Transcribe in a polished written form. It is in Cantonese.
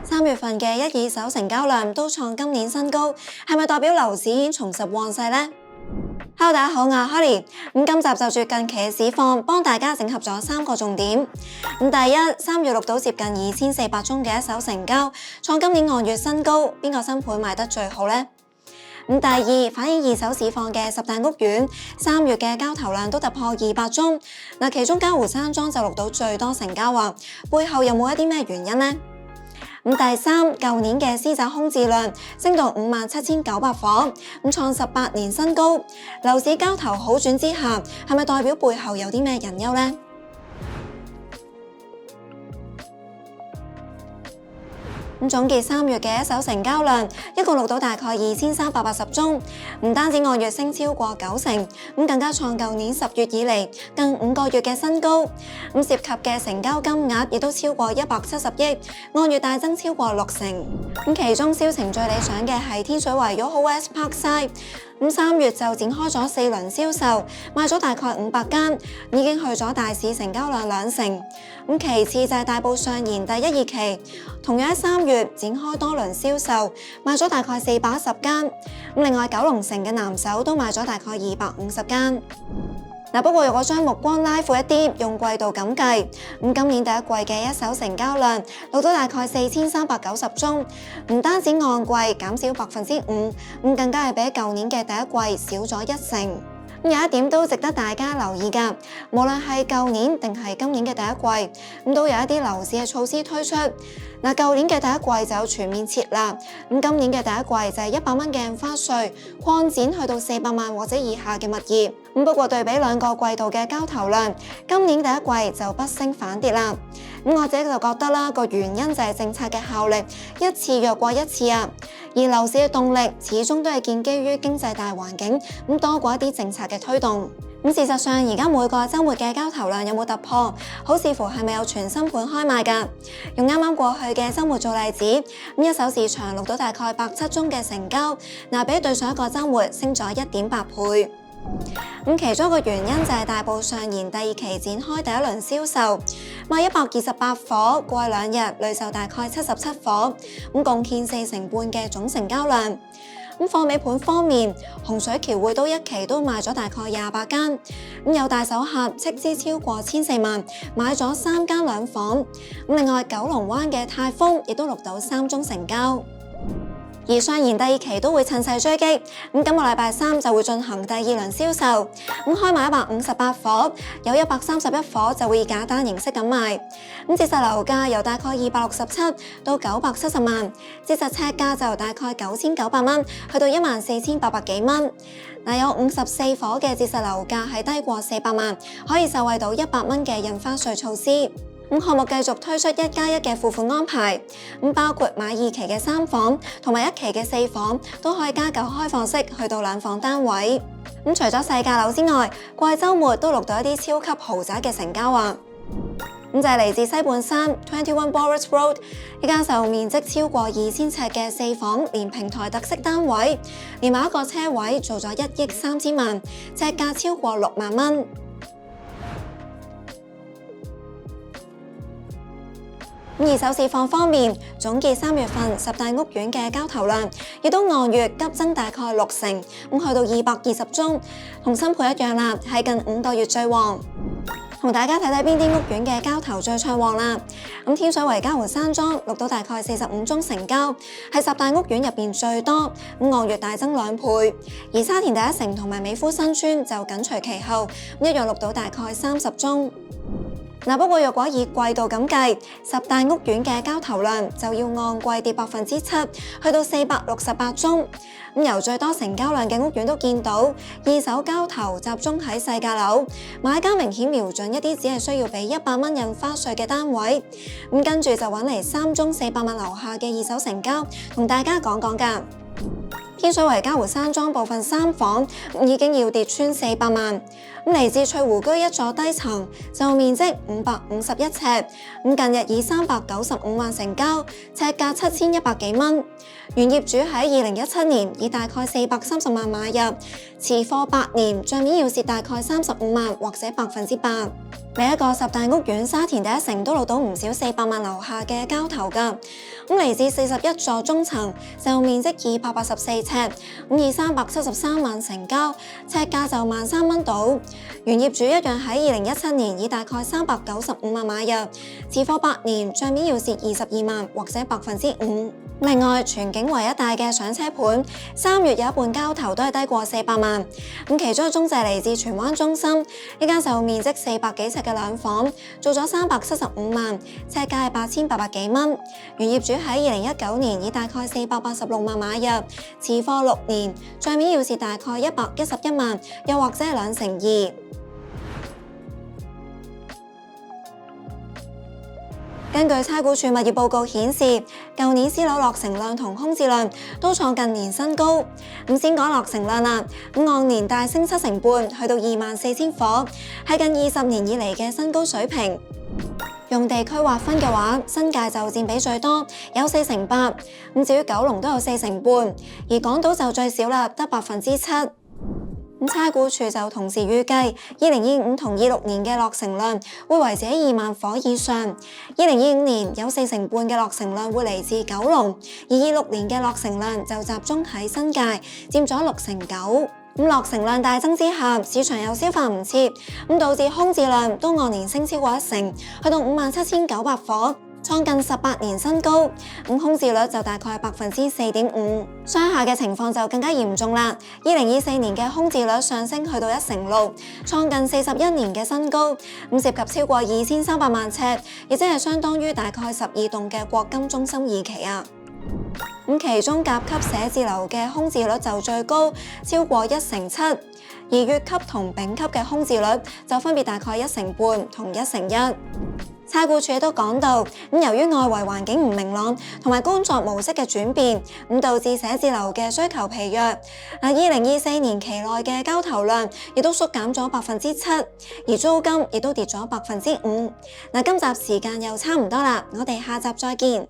3月份嘅一二手成交量都創今年新高，係咪代表樓市已經重拾旺勢呢？Hello， 大家好，我係 Holly。今集就住近期嘅市況，幫大家整合咗3個重點。第一，3月錄到接近2400宗嘅一手成交，創今年按月新高，邊個新盤賣得最好呢？第二，反映二手市況嘅10大屋苑，3月嘅交投量都突破200宗。其中嘉湖山莊就錄到最多成交啊，背後有冇一啲咩原因呢？第三，舊年嘅私宅空置量升到57900伙，創18年新高。樓市交投好轉之下，係咪代表背後有啲咩隱憂呢？總結3月嘅一手成交量，一共錄到大概2380宗，唔單止按月升超過90%，更加創舊年10月以嚟近5個月嘅新高。涉及嘅成交金額亦都超過170億，按月大增超過60%。其中銷情最理想嘅係天水圍 YOHO West Parkside。3月就展開咗4輪銷售，賣咗大概500間，已經去咗大市成交量2成。其次就係大埔上研第1、2期，同樣喺3月展開多輪銷售，賣咗大概410間。另外九龍城嘅南手都賣咗大概250間。不過如果將目光拉闊一啲，用季度咁計，今年第一季嘅一手成交量錄到大概4390宗，唔單止按季減少5%，更加係比舊年嘅第一季少咗1成。有一點都值得大家留意㗎，無論係舊年定係今年嘅第一季，都有一啲樓市嘅措施推出。舊年嘅第一季就有全面撤辣，今年嘅第一季就係100蚊嘅印花稅擴展去到400萬或者以下嘅物業。不過對比兩個季度嘅交投量，今年第一季就不升反跌啦。我自己就覺得啦，個原因就係政策嘅效力一次弱過一次啊。而樓市嘅動力始終都係建基於經濟大環境，多過一啲政策嘅推動。事實上，而家每個週末嘅交投量有冇突破，好視乎係咪有全新盤開賣㗎。用啱啱過去嘅週末做例子，一手市場錄到大概107宗嘅成交，比對上一個週末升咗1.8倍。其中一個原因就係大埔上研第2期展開第一輪銷售，賣128伙，過去2日累售大概77伙，貢獻4成半嘅總成交量。貨尾盤方面，洪水橋匯都1期都賣咗大概28間，有大手客斥資超過14萬買咗3間兩房。另外九龍灣嘅泰豐亦都錄到3宗成交。而上研第2期都會趁勢追擊，今個禮拜3就會進行第2輪銷售，開賣158伙，有131伙就會以假單形式咁賣。折實樓價由大概267到970萬，折實尺價就由大概9900蚊去到14800幾蚊。有54伙嘅折實樓價係低過400萬，可以受惠到100蚊嘅印花稅措施。項目繼續推出1+1嘅付款安排，包括買2期嘅3房同埋1期嘅4房都可以加9開放式去到2房單位。除咗細價樓之外，過去週末都錄到一啲超級豪宅嘅成交啊！就係嚟自西半山21 Boris Road 一間受面積超過2000尺嘅4房連平台特色單位，連埋一個車位做咗1億3千萬，尺價超過6萬蚊。二手市況方面，總結3月份10大屋苑嘅交投量，亦都按月急增大概6成，去到220宗，同新盤一樣啦，係近5個月最旺。同大家睇睇邊啲屋苑嘅交投最暢旺啦。天水圍嘉湖山莊錄到大概45宗成交，係10大屋苑入邊最多，按月大增2倍。而沙田第一城同埋美孚新村就緊隨其後，一樣錄到大概30宗。不過若果以季度咁計，10大屋苑嘅交投量就要按季跌7%，去到468宗。由最多成交量嘅屋苑都見到，二手交投集中喺細價樓，買家明顯瞄準一啲只係需要俾100蚊印花稅嘅單位。跟住就揾嚟3宗400萬樓下嘅二手成交，同大家講講㗎。天水圍嘉湖山莊部分3房已經要跌穿400萬，嚟自翠湖居一座低層，就面積551尺，近日以395萬成交，尺價7100幾蚊。原業主喺2017年以大概430萬買入，持貨8年，帳面要蝕大概35萬或者8%。另一個10大屋苑沙田第一城都錄到唔少400萬樓下嘅交投㗎。嚟自41座中層，就面積284尺，以373萬成交，尺價就13,000蚊到。原業主一樣喺2017年以大概395萬買入，持貨8年，帳面要蝕22萬或者5%。另外，全景圍一帶嘅上車盤，3月有一半交投都係低過400萬。其中嘅中介嚟自荃灣中心，一間就面積400幾尺嘅兩房，做咗375萬，尺價係8800幾蚊。原業主喺2019年以大概486萬買入，持貨6年，帳面要蝕大概111萬，又或者係2%。根據差估署物業報告顯示，舊年私樓落成量同空置量都創近年新高。先講落成量啦，按年大升7成半，去到24,000伙，係近20年以嚟嘅新高水平。用地區劃分嘅話，新界就佔比最多，有4成8。至於九龍都有4成半，而港島就最少啦，得7%。差估署就同時預計，2025同26年嘅落成量會維持喺2萬伙以上。2025年有4成半嘅落成量會嚟自九龍，而26年嘅落成量就集中喺新界，佔咗6成9。落成量大增之下，市場又消化唔切，導致空置量都按年升超過1成，去到57,900伙。創近18年新高，空置率就大概4.5%。商廈嘅情況就更加嚴重啦。2024年嘅空置率上升去到1成6，創近41年嘅新高。涉及超過2300萬尺，亦即係相當於大概12棟嘅國金中心二期啊。其中甲級寫字樓嘅空置率就最高，超過1成7，而乙級同丙級嘅空置率就分別大概1成半同1成1。差估署都講到，由於外圍環境唔明朗同埋工作模式嘅轉變，導致寫字樓嘅需求疲弱。2024年期內嘅交投量亦都縮減咗7%，而租金亦都跌咗5%。今集時間又差唔多啦，我哋下集再見。